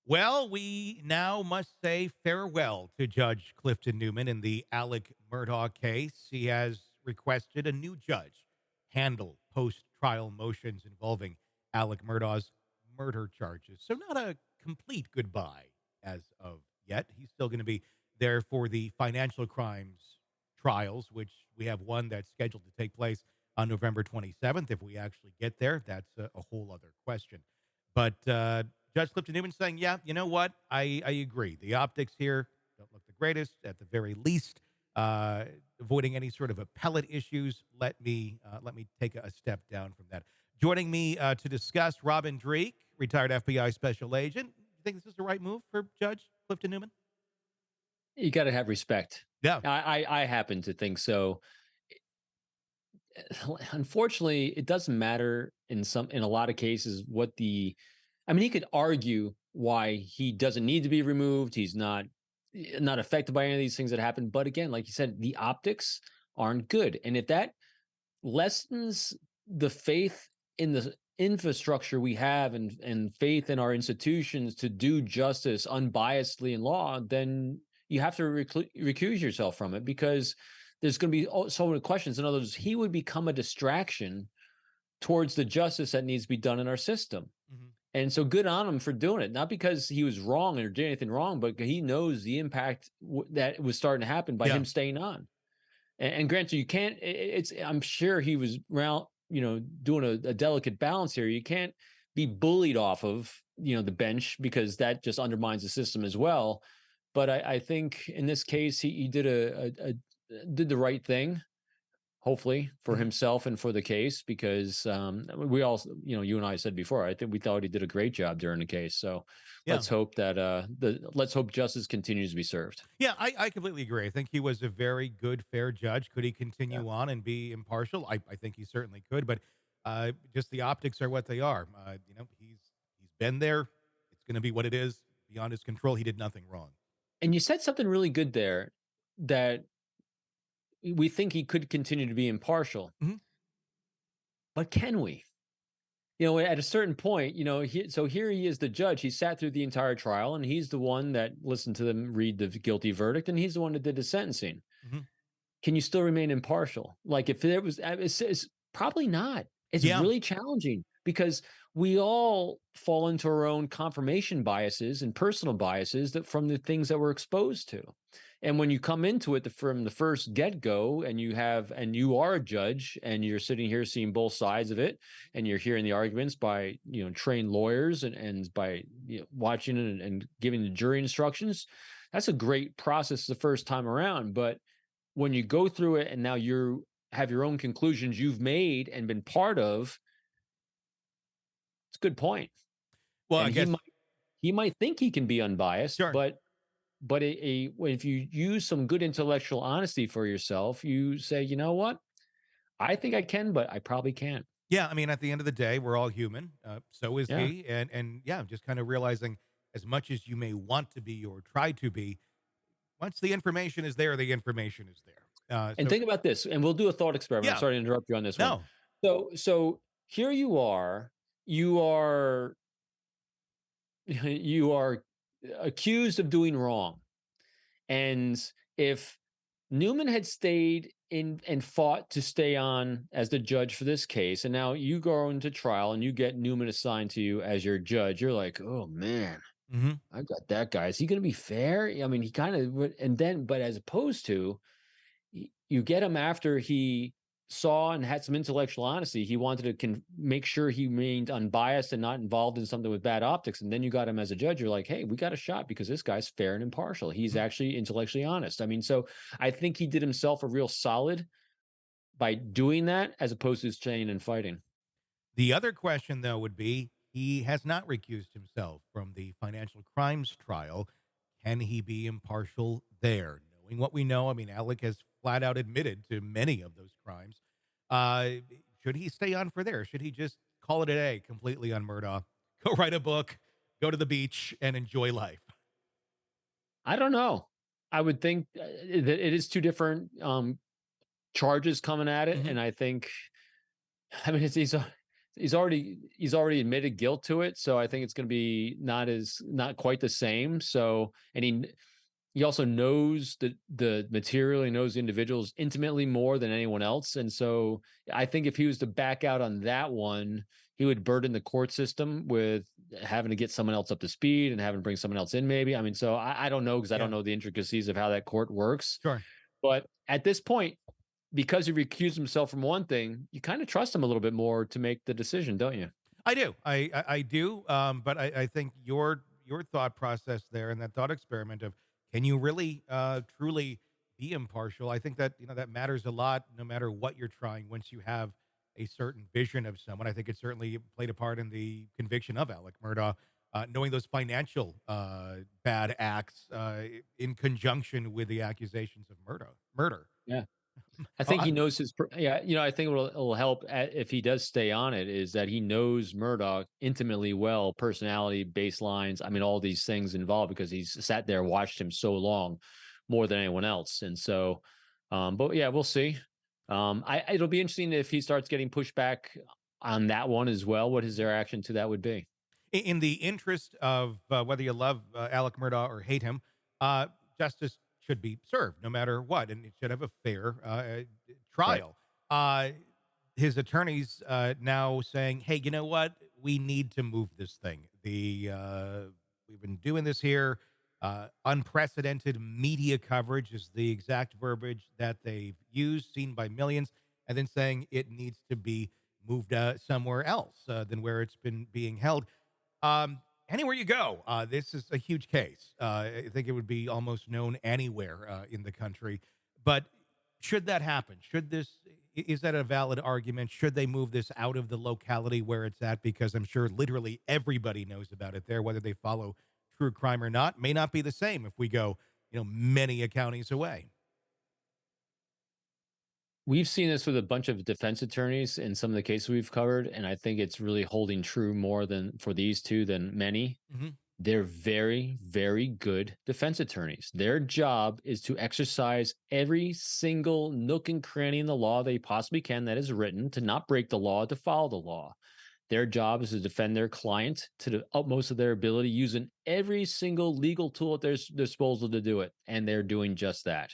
Well, we now must say farewell to Judge Clifton Newman in the Alex Murdaugh case. He has requested a new judge handle post-trial motions involving Alex Murdaugh's murder charges. So not a complete goodbye as of yet. He's still going to be there for the financial crimes trials, which we have one that's scheduled to take place on November 27th. If we actually get there, that's a whole other question. But Judge Clifton Newman saying, yeah, you know what? I agree. The optics here don't look the greatest. At the very least, avoiding any sort of appellate issues, let me take a step down from that. Joining me to discuss, Robin Dreeke, retired FBI special agent. You think this is the right move for Judge Clifton Newman? You got to have respect. Yeah. I happen to think so. Unfortunately, it doesn't matter in a lot of cases what the. I mean, he could argue why he doesn't need to be removed. He's not affected by any of these things that happen. But again, like you said, the optics aren't good, and if that lessens the faith in the infrastructure we have and faith in our institutions to do justice unbiasedly in law, then you have to recuse yourself from it, because there's going to be so many questions. In other words, he would become a distraction towards the justice that needs to be done in our system. Mm-hmm. And so good on him for doing it, not because he was wrong or did anything wrong, but he knows the impact that was starting to happen by him staying on. And granted, you can't, I'm sure he was around, doing a delicate balance here. You can't be bullied off of, the bench, because that just undermines the system as well. But I think in this case, he did did the right thing, hopefully for himself and for the case, because we all, you and I said before, I think we thought he did a great job during the case. So let's hope that let's hope justice continues to be served. Yeah, I completely agree. I think he was a very good, fair judge. Could he continue on and be impartial? I think he certainly could, but just the optics are what they are. He's been there. It's going to be what it is, beyond his control. He did nothing wrong. And you said something really good there, that we think he could continue to be impartial. Mm-hmm. But can we? At a certain point, so here he is, the judge. He sat through the entire trial, and he's the one that listened to them read the guilty verdict, and he's the one that did the sentencing. Mm-hmm. Can you still remain impartial? Like, if there was, it's probably not. It's really challenging, because we all fall into our own confirmation biases and personal biases that from the things that we're exposed to. And when you come into it from the first get-go, and you are a judge, and you're sitting here seeing both sides of it, and you're hearing the arguments by trained lawyers and by watching and giving the jury instructions, that's a great process the first time around. But when you go through it and now you have your own conclusions you've made and been part of, it's a good point. Well, and I guess he might think he can be unbiased, sure. but if you use some good intellectual honesty for yourself, you say, you know what, I think I can, but I probably can't. Yeah, I mean, at the end of the day, we're all human. So is Yeah. he, and just kind of realizing, as much as you may want to be or try to be, once the information is there, the information is there. And think about this, and we'll do a thought experiment. I'm sorry to interrupt you on this one. So here you are you are accused of doing wrong. And if Newman had stayed in and fought to stay on as the judge for this case, and now you go into trial and you get Newman assigned to you as your judge, you're like, oh man, I got that guy. Is he going to be fair? I mean, he kind of, but as opposed to, you get him after he saw and had some intellectual honesty. He wanted to make sure he remained unbiased and not involved in something with bad optics. And then you got him as a judge. You're like, hey, we got a shot because this guy's fair and impartial. He's actually intellectually honest. I mean, so I think he did himself a real solid by doing that, as opposed to staying and fighting. The other question, though, would be, he has not recused himself from the financial crimes trial. Can he be impartial there? Knowing what we know, I mean, Alec has flat out admitted to many of those crimes. Should he stay on for there? Should he just call it a day completely on Murdaugh? Go write a book, go to the beach, and enjoy life? I don't know. I would think that it is two different charges coming at it. And I think, I mean, it's he's already admitted guilt to it, so I think it's going to be not quite the same. So, and he also knows the material, he knows the individuals intimately more than anyone else, and so I think if he was to back out on that one, he would burden the court system with having to get someone else up to speed and having to bring someone else in. Maybe, I mean, so I don't know, because I don't Yeah, know the intricacies of how that court works. sure. But at this point, because he recused himself from one thing, you kind of trust him a little bit more to make the decision, don't you? I do. I do. But I think your thought process there and that thought experiment of can you really truly be impartial? I think that that matters a lot, no matter what you're trying. Once you have a certain vision of someone, I think it certainly played a part in the conviction of Alec Murdaugh. Knowing those financial bad acts in conjunction with the accusations of murder. Yeah. I Oh, think he knows yeah, I think it'll help if he does stay on it, is that he knows Murdoch intimately well, personality, baselines. I mean, all these things involved, because he's sat there, watched him so long, more than anyone else. And so, but yeah, we'll see. It'll be interesting if he starts getting pushback on that one as well, what his reaction to that would be. in the interest of whether you love Alec Murdaugh or hate him, uh, justice should be served no matter what, and it should have a fair Right. trial. Uh, his attorneys now saying, "Hey, you know what? We need to move this thing. We've been doing this here. Unprecedented media coverage is the exact verbiage that they've used, seen by millions, and then saying it needs to be moved somewhere else than where it's been being held." Anywhere you go, this is a huge case. I think it would be almost known anywhere in the country. But should that happen? Is that a valid argument? Should they move this out of the locality where it's at? Because I'm sure literally everybody knows about it there, whether they follow true crime or not. May not be the same if we go, many counties away. We've seen this with a bunch of defense attorneys in some of the cases we've covered, and I think it's really holding true more than for these two than many. Hmm. They're very, very good defense attorneys. Their job is to exercise every single nook and cranny in the law they possibly can that is written, to not break the law, to follow the law. Their job is to defend their client to the utmost of their ability, using every single legal tool at their disposal to do it. And they're doing just that.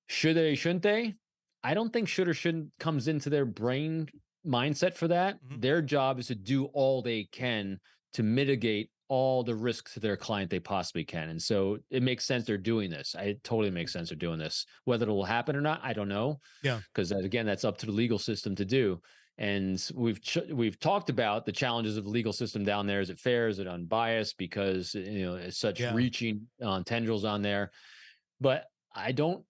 Should they, shouldn't they? I don't think should or shouldn't comes into their brain mindset for that. Hmm. Their job is to do all they can to mitigate all the risks to their client they possibly can. And so it makes sense they're doing this. It totally makes sense they're doing this. Whether it will happen or not, I don't know, Yeah. because again, that's up to the legal system to do. And we've talked about the challenges of the legal system down there. Is it fair? Is it unbiased? Because it's such Yeah. reaching tendrils on there. But I don't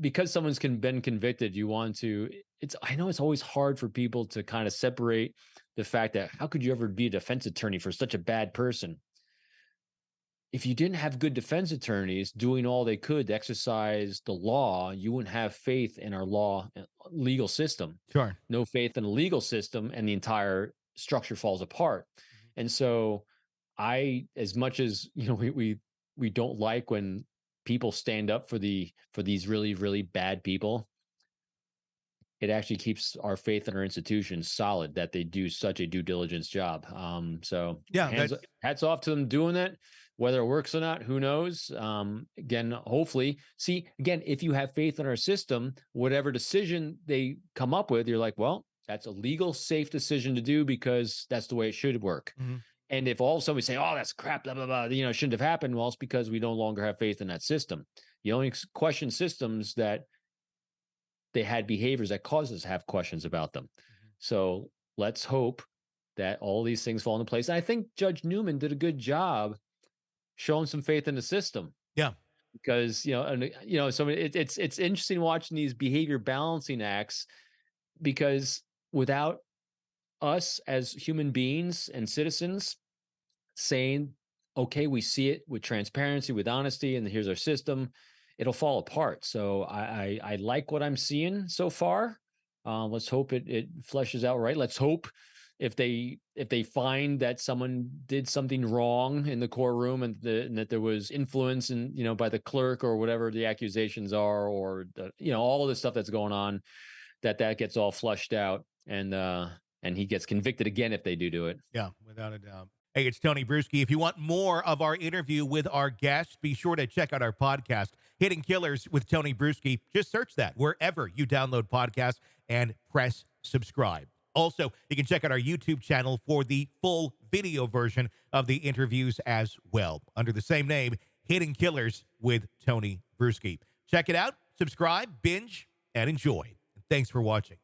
because someone's been convicted, you want to. It's I know it's always hard for people to kind of separate the fact that how could you ever be a defense attorney for such a bad person? If you didn't have good defense attorneys doing all they could to exercise the law, you wouldn't have faith in our legal system. Sure. No faith in the legal system, and the entire structure falls apart. Mhm. And so, as much as we don't like when people stand up for these really really bad people, it actually keeps our faith in our institutions solid that they do such a due diligence job. So Yeah. That's hats off to them doing that. Whether it works or not, who knows? Again, hopefully, see again, if you have faith in our system, whatever decision they come up with, you're like, well, that's a legal, safe decision to do because that's the way it should work. mhm. And if all of a sudden we say, oh, that's crap, blah, blah, blah, it shouldn't have happened, well, it's because we no longer have faith in that system. You only question systems that they had behaviors that cause us to have questions about them. Mhm. So let's hope that all these things fall into place. And I think Judge Newman did a good job showing some faith in the system, Yeah. because so it's interesting watching these behavior balancing acts, because without us as human beings and citizens saying, okay, we see it with transparency, with honesty, and here's our system, it'll fall apart. So I like what I'm seeing so far. Let's hope it fleshes out right. Let's hope if they find that someone did something wrong in the courtroom, and that there was influence and by the clerk or whatever the accusations are, or all of the stuff that's going on, that gets all flushed out. and he gets convicted again if they do it. Yeah, without a doubt. Hey, it's Tony Bruschi. If you want more of our interview with our guests, be sure to check out our podcast, Hidden Killers with Tony Bruschi. Just search that wherever you download podcasts and press subscribe. Also, you can check out our YouTube channel for the full video version of the interviews as well, under the same name, Hidden Killers with Tony Bruschi. Check it out, subscribe, binge, and enjoy. Thanks for watching.